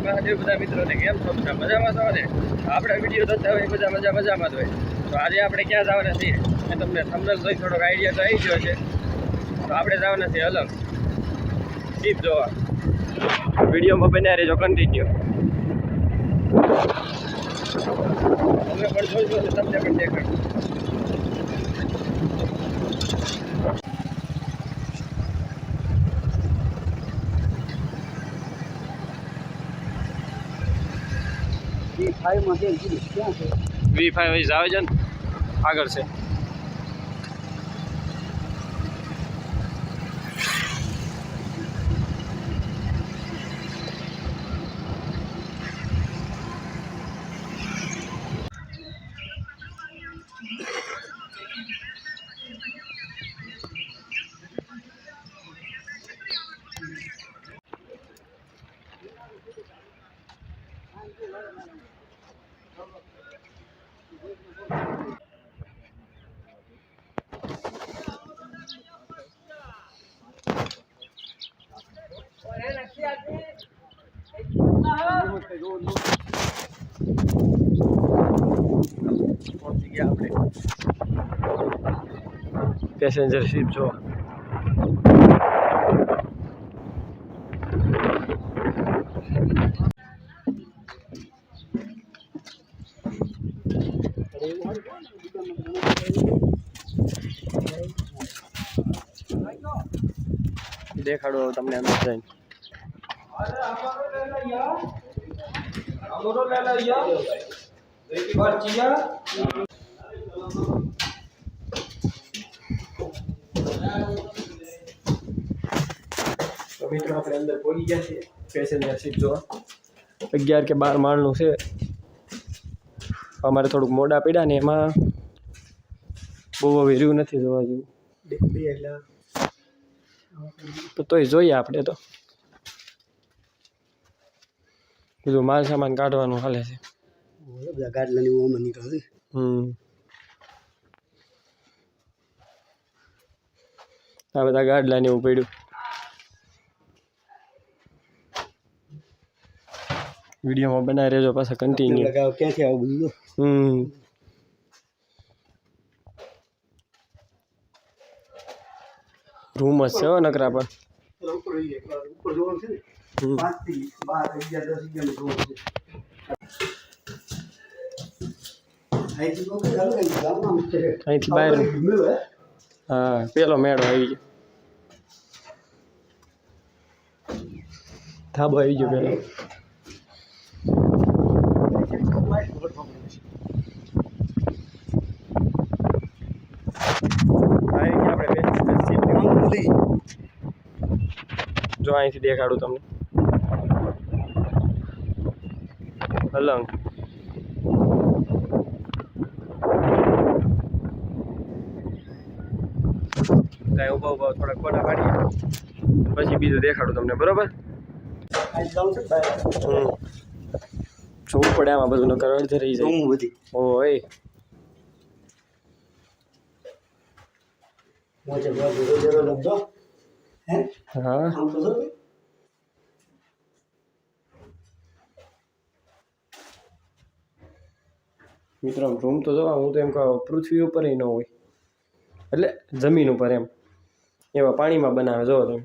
મહાદેવ બધા મિત્રોને કેમ છો? બધા મજામાં છો ને? આપણે વિડીયો જોતા હોય બધા મજામાં જ હોય. તો આજે આપણે ક્યાં જવાના છીએ એ તમને થંબનેલ જોઈ થોડોક આઈડિયા તો આવી ગયો છે. તો આપણે જવાના છીએ અલંગ સીપ જોવા. વિડીયોમાં બન્યા રહેજો કન્ટિન્યુ. તમે પણ જોઈજો ને તમને પણ દેખાડો. V5 આવે છે ને આગળ છે. પહોંચી ગયા આપણે પેસેન્જર શીપ જોવા. દેખાડો તમને અંદર જઈને. તો મિત્રો આપણે અંદર પહોંચી ગયા છીએ પેસેન્જર સીટ જોવા. 11 કે 12 માળનું છે. અમારે થોડુંક મોડા પડ્યા ને એમાં બહુ વ્યૂ નથી જોવા જેવું. તો તોય જોઈએ આપણે તો કીધું માલ સામાન કાઢવાનું હાલે છે. આ બધા ગાડલા ને એવું પડ્યું. વિડીયોમાં બનાવી રહેજો પાછા કન્ટિન્યુ. ક્યાંથી આવું બધું? રૂમ જ છે નકરા પર. અહીંથી બહાર હા પેલો મેળો આવી ગયો. ધાબો આવી ગયો પેલો. જો અહીંથી દેખાડું તમને અલંગ. કાંઈ ઉભા થોડાક ફોટા પાડીએ પછી બીજું દેખાડું તમને. બરોબર? જોવું પડે આમાં બધું નકર અડધે રહી જાય. ઓય હા મિત્રો રૂમ તો જોવા હું તો એમ કહું પૃથ્વી ઉપર ન હોય એટલે જમીન ઉપર એમ એવા પાણીમાં બનાવે. જોવો તમે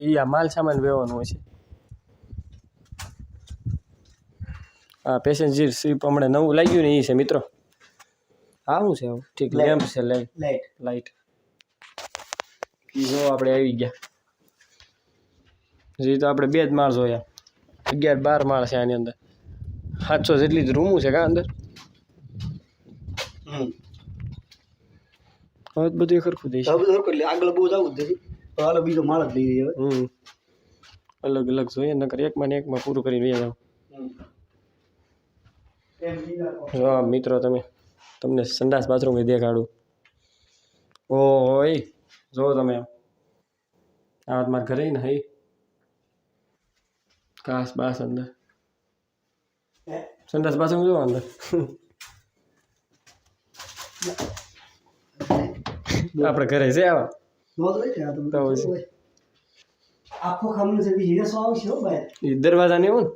એ આ માલ સામાન વેવાનું હોય છે. હા પેસેન્જર સીપ હમણાં નવું લાગ્યું ને એ છે મિત્રો. હા શું છે આવું? ઠીક લેમ્પ છે. લાઇટ એ જો આપણે આવી ગયા. હજી તો આપણે 2 જ માળ જોયા. 11-12 માળ છે આની અંદર. 700 જેટલી જ રૂમું છે કા અંદર. હવે બધું સરખું દે છે. આગળ બહુ જવું જ નથી. હાલો બીજો માળ જ લઈ જઈએ. અલગ અલગ જોઈએ નકર એકમાં ને એકમાં પૂરું કરીને લઈ જાવ. હા મિત્રો તમને સંડાસ બાથરૂમ દેખાડું. ઓય જો તમે આ મારા ઘરે ને હઈ કાસ બાસ અંદર સંડાસ બાથરૂમ જો અંદર આપણે ઘરે છે આવા તો આખો ખામનું છે બી હીરા સો આવશે હો ભાઈ દરવાજા ને એવું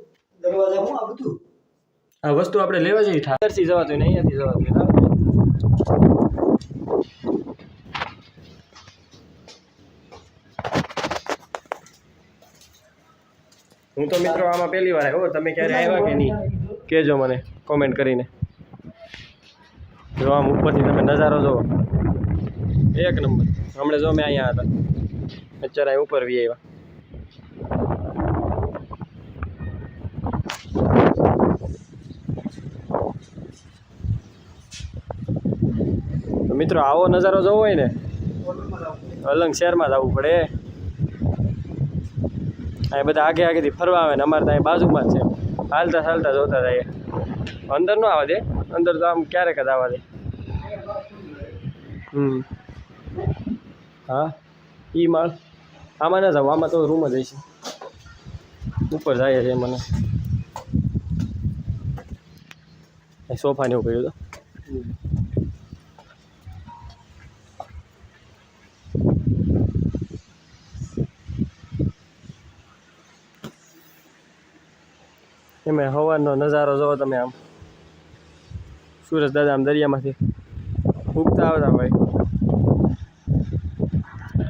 દરવાજા હું આ બધું આ વસ્તુ આપણે લેવા જઈએ ઠારથી જવાતું ને અહીંયાથી જવાતું હું તો મિત્રો આમાં પહેલી વાર આવ્યો તમે ક્યારે આવ્યા કે નહીં કહેજો મને કોમેન્ટ કરીને જો આમ ઉપરથી તમે નજારો જોવો એક નંબર હમણાં જો મેં અહીંયા હતા અત્યારે અહીં ઉપર વી આવ્યા તો મિત્રો આવો નજારો જોવો હોય ને અલંગ શહેરમાં જવું પડે અહીં બધા આગે આગેથી ફરવા આવે ને અમારે ત્યાં બાજુમાં જ છે હાલતા ચાલતા જોતા જાય અંદર ન આવવા દે અંદર તો આમ ક્યારેક જ આવવા દે હા ઈ માળ આમાં ના જાવ આમાં તો રૂમ જ હશે ઉપર જાય છે મને સોફા ને એવું પડ્યું તો એમાં હવાનો નજારો જોવો તમે આમ સુરજ દાદા આમ દરિયામાંથી ઉગતા આવતા ભાઈ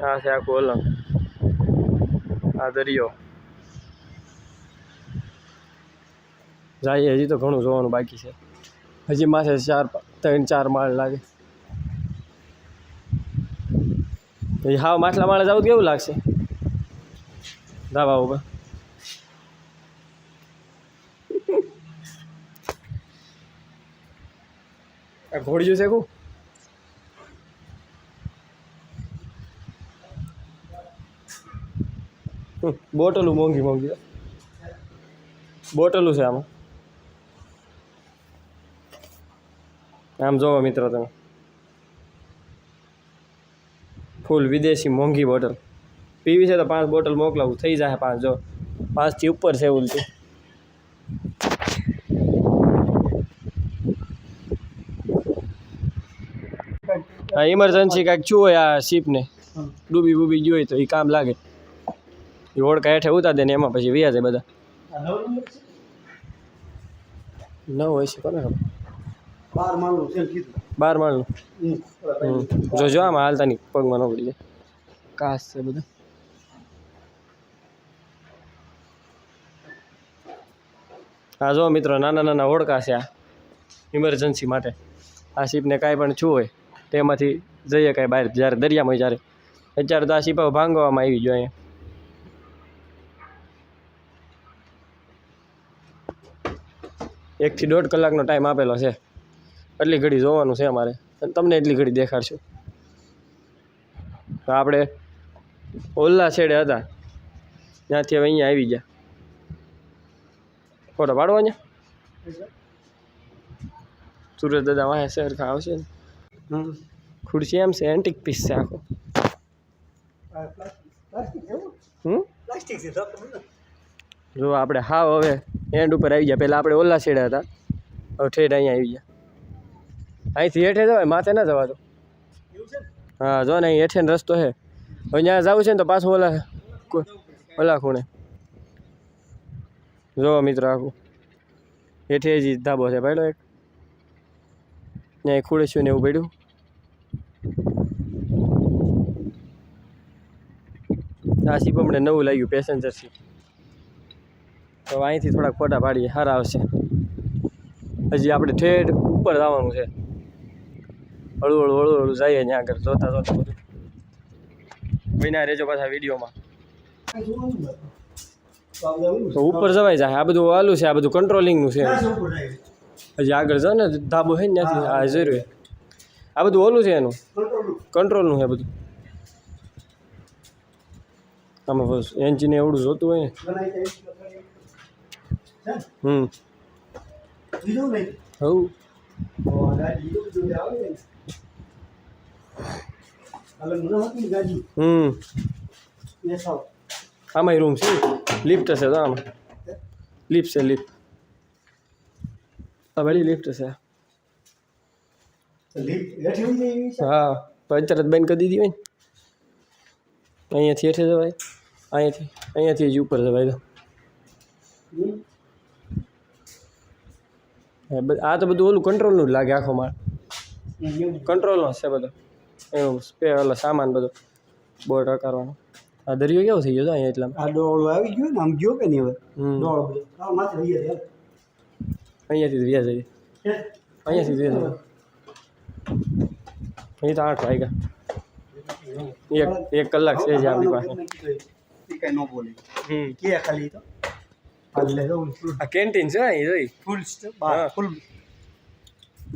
આ છે આખું અલંગ આ દરિયો જાય હજી તો ઘણું જોવાનું બાકી છે હજી માથે 3-4 માળ લાગે હાવ માછલા માળે જવું કેવું લાગશે ધાબા ઉપર આ ઘોડિયું છે કું બોટલું મોંઘી મોંઘી બોટલું છે આમાં આમ જોવો મિત્રો તમે ફૂલ વિદેશી મોંઘી બોટલ પીવી છે તો 5 બોટલ મોકલાવું થઈ જાય 5 જો 5 થી ઉપર છે ઉલટી હા ઇમરજન્સી કાંઈક છું હોય આ શીપને ડૂબી બૂબી ગઈ હોય તો એ કામ લાગે એ ઓળકા હેઠે ઉતાર દે ને એમાં પછી વ્યાજ બધા ન હોય છે કોને ખબર 12 માળનું છે કીધું 12 માળનું જોજો આમાં હાલતા નહીં પગમાં ન પડી જાય કાસ છે બધું હા જો મિત્રો નાના નાના ઓળકા છે આ ઇમરજન્સી માટે આ શીપને કાંઈ પણ છું હોય તેમાંથી જઈએ કાંઈ બહાર જ્યારે દરિયામાં જ્યારે અત્યારે તો આ શીપા ભાંગવામાં આવી ગયો અહીંયા 1 થી 1.5 કલાકનો ટાઈમ આપેલો છે એટલી ઘડી જોવાનું છે અમારે તમને એટલી ઘડી દેખાડશું તો આપણે ઓલા છેડે હતા ત્યાંથી હવે અહીંયા આવી ગયા ફોટો પાડવો અહીંયા સુરત દાદા વાહે શહેર ખા આવશે ને ખુરશી એમ છે એન્ટિક પીસ છે આખો જો આપણે હાવ હવે એન્ડ ઉપર આવી ગયા પહેલાં આપણે ઓલા છેડે હતા હવે ઠેઠ અહીંયા આવી ગયા અહીંથી હેઠે જવાય માથે ના જવાતો હા જો ને અહીં હેઠે રસ્તો છે હવે ત્યાં જવું છે ને તો પાછું ઓલા ખૂણે જો મિત્રો આખું હેઠે જ ધાબો છે ભાઈલો એક ત્યાં ખુડેશું ને એવું પડ્યું આ સીપ અમને નવું લાગ્યું પેસેન્જર સીપ તો અહીંથી થોડાક ફોટા પાડીએ સારા આવશે હજી આપણે ઠેઠ ઉપર જવાનું છે હળવું હળવું જઈએ ત્યાં આગળ જોતા જોતા બધું વિના રહેજો પાછા વિડીયોમાં તો ઉપર જવાય જાય આ બધું આલું છે આ બધું કંટ્રોલિંગનું છે હજી આગળ જાઓ ને ધાબો છે ને ત્યાંથી આ જરૂર આ બધું ઓલું છે એનું કંટ્રોલનું છે બધું આમાં બસ એન્જિન એવડું જોતું હોય ને આમાં રૂમ છે લિફ્ટ હશે તો આમાં લિફ્ટ છે લિફ્ટ આ બધી લિફ્ટ છે હા અત્યારે જ બંધ કરી દીધી હોય ને અહીંયાથી હેઠે જવાય અહીંયાથી જ ઉપર જવાય તો આ તો બધું ઓલું કંટ્રોલનું જ લાગે આખો માળ કંટ્રોલનો છે બધો એનો ઓલો સામાન બધો બોર્ડ અકારવાનો આ દરિયો કેવો થઈ ગયો તો અહીંયા એટલા આ ડોળો આવી ગયો ને આમ ગયો કે નહીં હવે ડોળો બધો આ માથે લઈ જાય અહીંયાથી જ વ્યા જઈએ અહીંયાથી જ વ્યા જઈએ અહીં તો 8 વાગ્યા એક કલાક છે જ આપણી પાસે કઈ ન બોલે કે ખાલી તો એટલે તો આ કેન્ટીન છે અહીં જોઈ ફૂલ બાર ફૂલ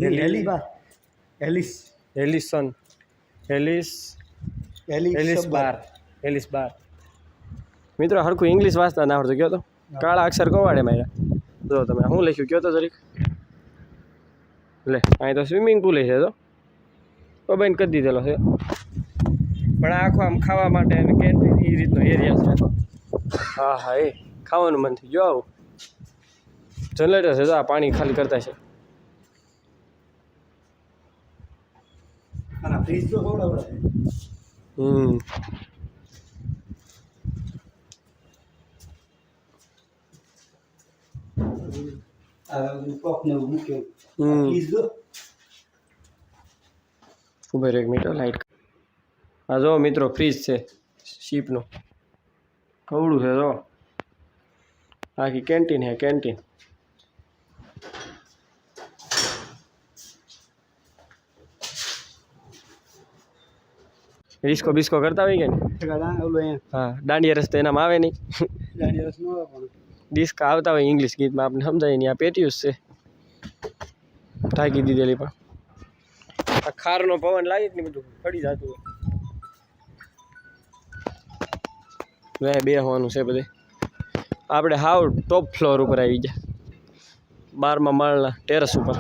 હેલી બાર હેલિસ બાર મિત્રો હરખું ઇંગ્લિશ વાંચતા ના આવડતું કયો તો કાળા અક્ષર કવાડે માર્યા જો તમે શું લખ્યું કયો તો જરીક લે અહીં તો સ્વિમિંગ પુલ છે તો બંધ કરી દીધેલો છે પણ આખો આમ ખાવા માટે અને કેન્ટીન એ રીતનો એરિયા છે આખો હા હા એ ખાવાનું મન થઈ જો આવું જનરેટર છે તો આ પાણી ખાલી કરતા છે ફ્રીજ તો ખવડાવડે કોક ને મૂક્યો ફ્રીજ દો ઉભે એક મિનિટ લાઈટ હા જો મિત્રો ફ્રીજ છે શીપનું કવડું છે જો આખી કેન્ટીન હે કેન્ટીન ડિસ્કો બિસ્કો કરતા હોય કે નહીં હા દાંડિયા રસ્તે એનામાં આવે નહીં ડિસ્કા આવતા હોય ઇંગ્લિશ ગીતમાં આપણે સમજાય નહીં આ પેટ્યુસ છે ઢાંકી દીધેલી પણ આ ખારનો પવન લાગે ને બધું પડી જતું હોય બેસવાનું છે બધે આપણે હાવ ટોપ ફ્લોર ઉપર આવી ગયા 12મા માળના ટેરેસ ઉપર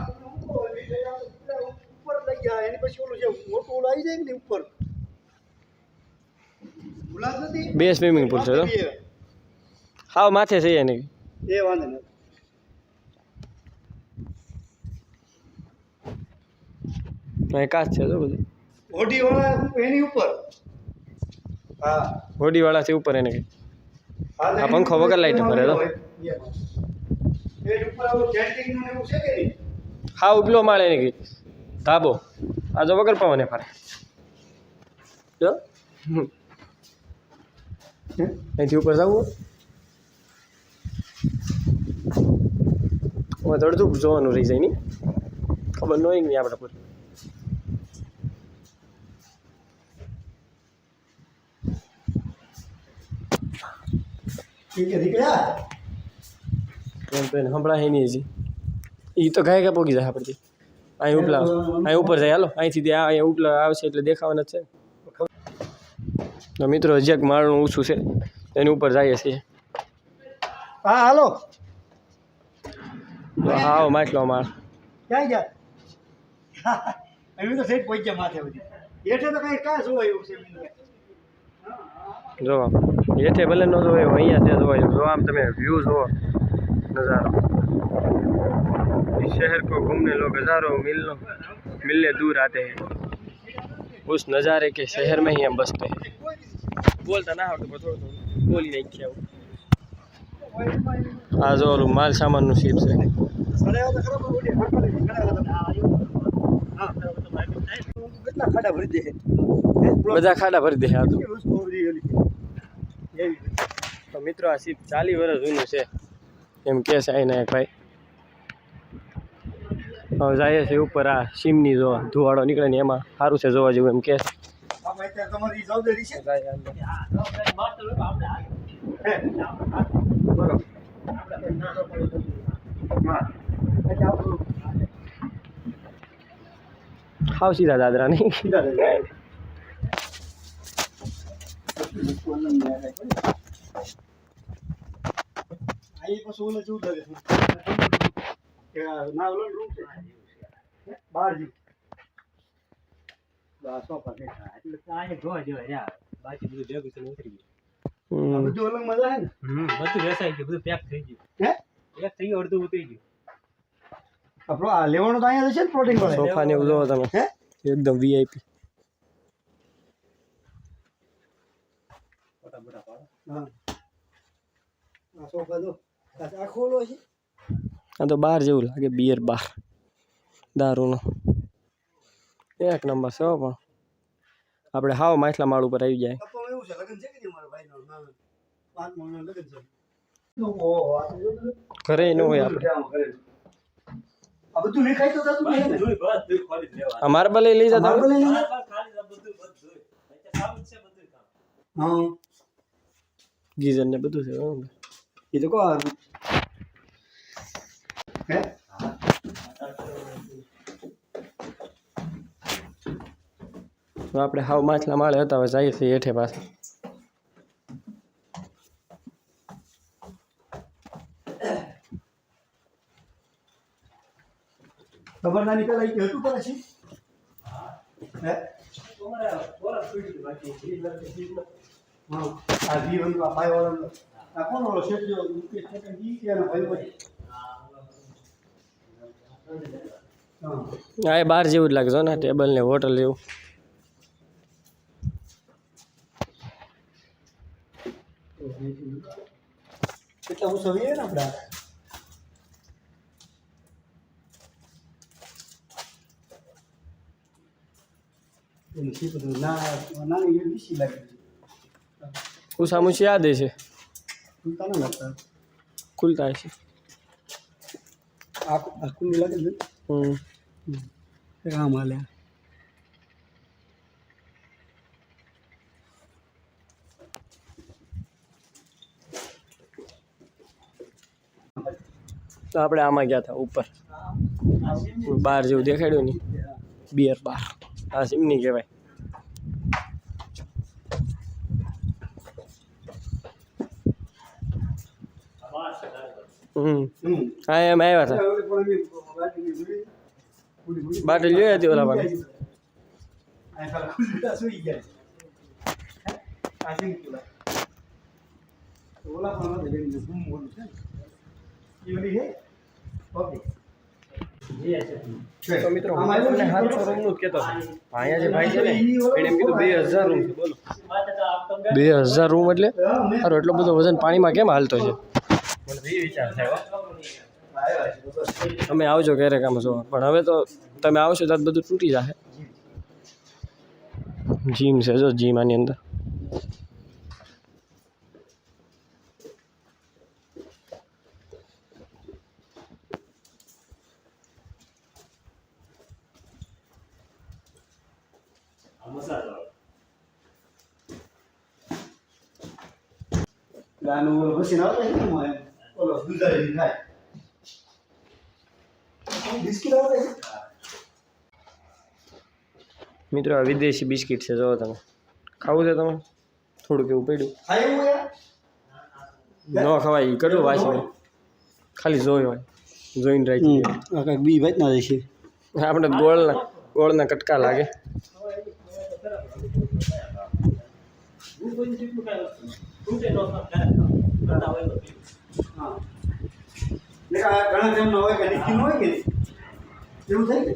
બે સ્વિમિંગ પુલ છે તો હાવ માથે છે એને એ વાંધો નહીં અહીં કાચ છે તો બધું હોડી વાળા એની ઉપર હા હોડીવાળાથી ઉપર એને કંઈ આ પંખો વગર લાઈટ ભરે તો હા ઉપલો માળે એને કંઈ ધાબો આ તો વગર પવને ફરે જો અહીંથી ઉપર જવું હોય તો અડધું જોવાનું રહી જાય નહીં ખબર ન હોય નહીં આપણે પૂરી એમ તો એને સંભળાય નહીં હજી એ તો ગાય પોગી જાય આપણથી અહીં ઉપલા અહીં ઉપર જાય હાલો અહીંથી ત્યાં અહીંયા ઉપલા આવશે એટલે દેખાવાના જ છે તો મિત્રો હજી એક માળનું ઊંચું છે એની ઉપર જઈએ છીએ હા હાલો હાવ માટલો માળ ક્યાં ગયા અમે તો સેટ પહોંચ્યા માથે બધી હેઠે તો કઈ કાં જોવાય એવું છે જો હેઠે ભલે ન જોવાય અહીંયા છે જોવાય જો આમ તમે વ્યૂ જુઓ નજારો शहर को घूमने लोग हजारों मिलने दूर आते हैं उस नज़ारे के शहर में ही हम बसते हैं बोलता ना हो तो थोड़ा बोली नहीं किया आज और माल सामान नसीब से બધા ખાડા ભરી દે આ તો મિત્રો આ સીપ 40 વર્ષ જૂનું છે એમ કે છે આઈને એક ભાઈ હવે જાય છે ઉપર આ સીમની જો ધુવાડો નીકળે ને એમાં સારું છે જોવા જેવું એમ કે હાવ સીધા દાદરા નહીં લેવાનું તો અહીંયા છે ને પ્રોટીન સોફા ને એવું જોવો તમે એકદમ વીઆઈપી હા આ સોફા જો આ ખોલો છે આ તો બાર જેવું લાગે, બિયર બાર દારૂનો એક નંબર છે હો. પણ આપણે હાવ માછલા માળ ઉપર આવી જાય. કપો એવું છે લગન છે કે નહીં મારા ભાઈનો ના 5 મહિનાનો લગન છે ઓ આ તો ઘરે ન હોય આપણે. આ બધું નહીં ખાઈ તો થતું નહીં ને આ માર્બલ લઈ જતા માર્બલ હોય? લઈ લે હા ગીઝર ને બધું છે હો. એ તો કહો હે તો આપણે હાવ માછલા માળે હતા, હવે જઈએ છીએ હેઠે પાછા. ખબર ના નીકળે કે હતું પર છે હે હા આ જીવન કા ભાઈ વાળો આ કોણ વાળો શેઠ જો કે સેકન્ડ જી કે ના ભાઈ ભાઈ હા આ એ બાર જેવું જ લાગે છે ને, ટેબલ ને હોટલ જેવું. કેટલા હું સવીએ ને આપડા એનું શીપ તો નાની એ બીસી લાગે ઉસામુસી યાદ છે, ખુલતા ના લાગતા ખુલતા હશે. આ કુંડી લાગે ને આમ હાલે તો આપણે આમાં ગયા હતા ઉપર, બાર જેવું દેખાડ્યું ને, બિયર બાર. આ સિમની કહેવાય. હા એમ આવ્યા હતા. બાટલી જોઈ હતી ઓલા પાસે. તો મિત્રો હું તમને 700 રૂમનું જ કહેતો હતો. અહીંયા જે ભાઈ છે ને એને એમ કીધું 2000 રૂમ છે. બોલો 2000 રૂમ એટલે સારું, એટલો બધો વજન પાણીમાં કેમ હાલતો છે? મને એ વિચાર થયો. તમે આવજો ક્યારેક આમ જો, પણ હવે તો તમે આવશો તો બધું તૂટી જશે. જીમ છે જો, જીમ આની અંદર. ગાનું મશીન આવતા છે ને ઓલો દુધારી થાય બિસ્કિટ આવતા છે મિત્રો આ વિદેશી બિસ્કિટ છે, જો તમે ખાવું છે તમે? થોડુંક એવું પડ્યું ખાય એવું યાર ન ખવાય, કેટલું વાંચી હોય, ખાલી જોઈ હોય, જોઈને રાખી. આ કંઈક બી ભાઈ ના રહેશે આપણે ગોળના કટકા લાગે. હા ઘણા ટાઈમનો હોય કે નિશ્ચિત હોય કે એવું થાય કે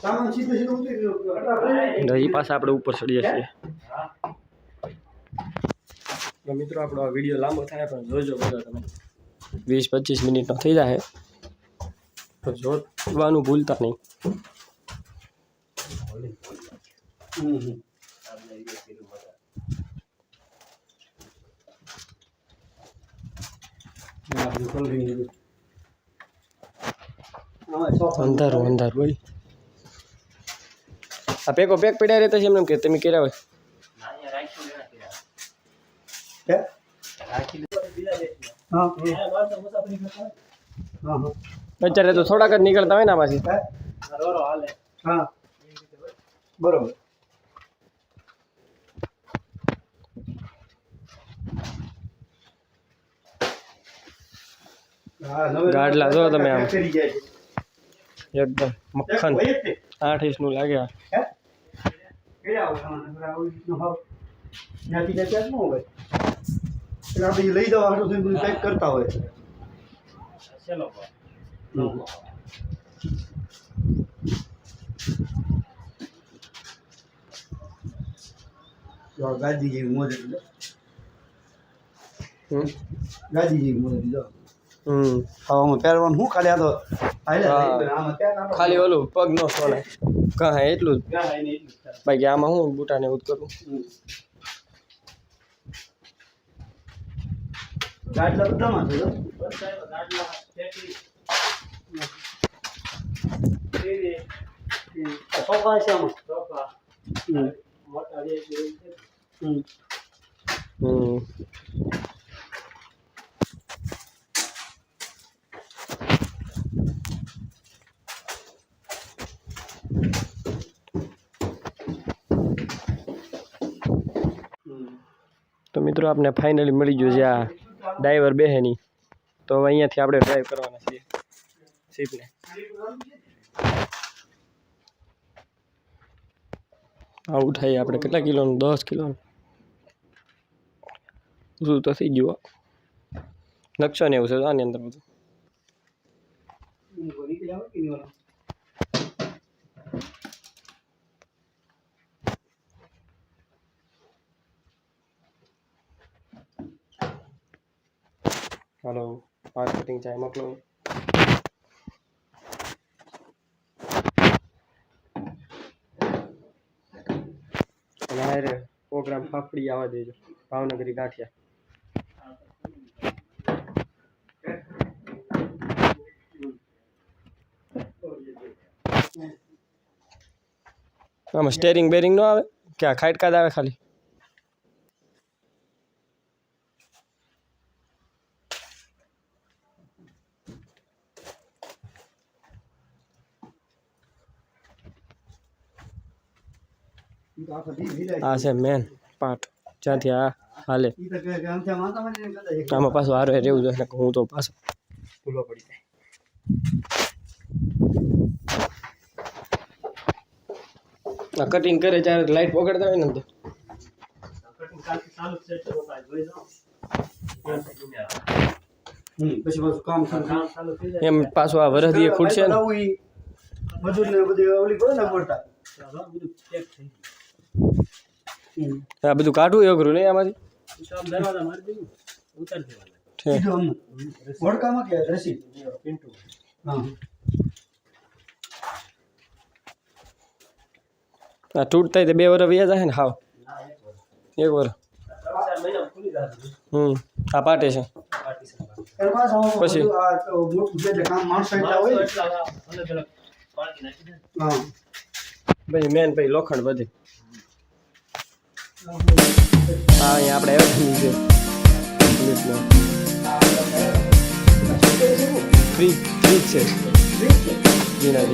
સામાન સીધો સીધો ઉતરી ગયો. હજી પાછા આપણે ઉપર ચડીએ છીએ. તો મિત્રો આપણો આ વિડીયો લાંબો થાય પણ જોજો બધા તમે, 20-25 મિનિટનો થઈ જાય તો જોવાનું ભૂલતા નહીં. અંધારું અંધારું હોય. આ પેકો પેક પડ્યા રહેતા છે એમને કે તમે કર્યા હોય? અત્યારે તો થોડાક જ નીકળતા હોય ને આમાંથી. હા બરોબર. ગાડલા જો તમે આમ એકદમ મક્ખન 8 ઇંચનું લાગે. ત્યાંથી ત્યાં ન હોય એટલે આપણે લઈ જવા હાટું થઈને બધું પેક કરતા હોય ગાદી જેવી મોજ એટલે ગાદી જેવી મોજ જો આમાં પહેરવાનું શું ખાલી આ તો ખાલી ઓલું પગ નો સોલે કહે એટલું જ બાકી આમાં હું બુટાને એવું જ કરું ગાડલા બધામાં છે સોફા છે આમાં તો મિત્રો આપણે ફાઇનલી મળી ગયું છે આ ડ્રાઈવર બેહેની તો હવે અહીંયાથી આપણે ડ્રાઈવ કરવાના છીએ શીપને આ ઉઠાઈએ આપણે કેટલા કિલોનું 10 કિલોનું બધું તો થઈ ગયું નકશો ને એવું છે આની અંદર બધું हेलो मार्केटिंग चाय मोकलो अरे प्रोग्राम फाफड़ी आवा देजो भावनगरी गांठिया आम स्टेरिंग बेरिंग न आवे क्या खाइट का आवे खाली આ છે મેન પાર્ટ જ્યાંથી આ હાલે આમાં પાછું હારે રહેવું જોઈએ હું તો પાછો ભૂલો પડી જાય આ કટિંગ કરે ત્યારે લાઈટ પકડતા હોય ને તો પછી પાછું કામ એમ પાછું આ વરસ દીએ ખૂટશે ને મજૂર ને બધી ઓલી પડે ને પડતા આ બધું કાઢવું અઘરું નહીં આમાંથી વડકામાં કે રસી હા આ તૂટતા 2 વર્ષ વ્યા જાય ને હાવ 1 વર્ષ આ પાટે છે પછી પછી મેન પછી લોખંડ બધે હા અહીંયા આપણે ફ્રીજ છે જીના